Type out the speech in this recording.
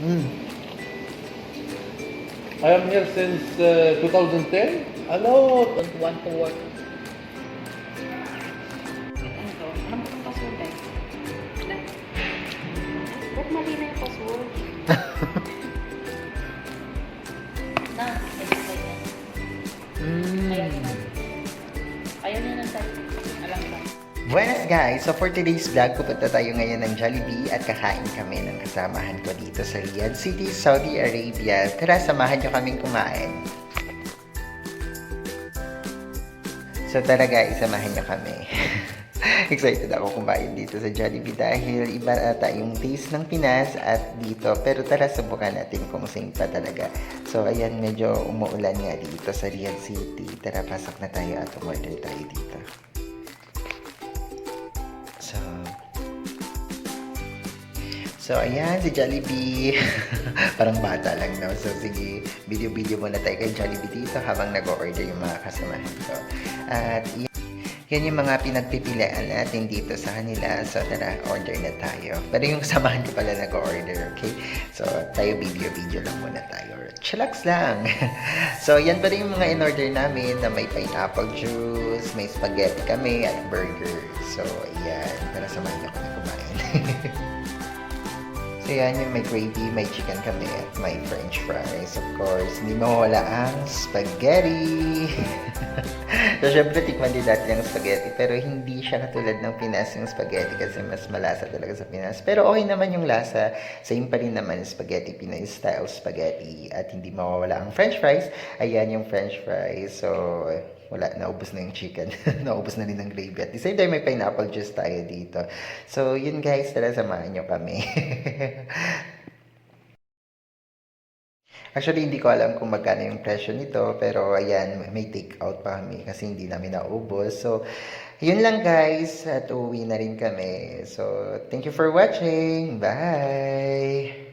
I am here since 2010. Ano? Don't want to work. Ano to? Ano ba itong password guys? Ba't mali na yung password? Na, nag-try yan. Ayaw niya ng type. Alam ba? Buenas guys! So for today's vlog, pupunta tayo ngayon ng Jollibee at kakain kami ng kasamahan ko dito sa Riyadh City, Saudi Arabia. Tara, samahan nyo kaming kumain. So tara guys, samahan nyo kami. Excited ako kumain dito sa Jollibee dahil iba ata yung taste ng Pinas at dito. Pero tara, subukan natin kung same pa talaga. So ayan, medyo umuulan nga dito sa Riyadh City. Tara, pasok na tayo at umorder tayo dito. So, ayan, si Jollibee. Parang bata lang, no? So, sige, video-video muna tayo kay Jollibee dito habang nag-order yung mga kasamahan ko. At, yan yung mga pinagpipilian natin dito sa kanila. So, tara, order na tayo. Pero yung kasamahan ko pala nag-order, okay? So, tayo video-video lang muna tayo. Chillax lang! So, yan pa rin yung mga in-order namin na may pineapple juice, may spaghetti kami, at burger. So, ayan. Tara, samahan niyo kami kumain. So yan yung may gravy, may chicken kami at may french fries. Of course, hindi mawala ang spaghetti. So syempre tikman din natin yung spaghetti pero hindi siya katulad ng Pinas yung spaghetti kasi mas malasa talaga sa Pinas. Pero okay naman yung lasa. Same pa rin naman spaghetti, Pinoy style spaghetti. At hindi mawawala ang french fries. Ayan yung french fries. So wala, naubos na yung chicken. Naubos na rin ng gravy. At the same time, may pineapple juice tayo dito. So, yun guys, tara samahan nyo kami. Actually, hindi ko alam kung magkano yung presyo nito. Pero, ayan, may take out pa kami kasi hindi namin naubos. So, yun lang guys. At uwi na rin kami. So, thank you for watching. Bye!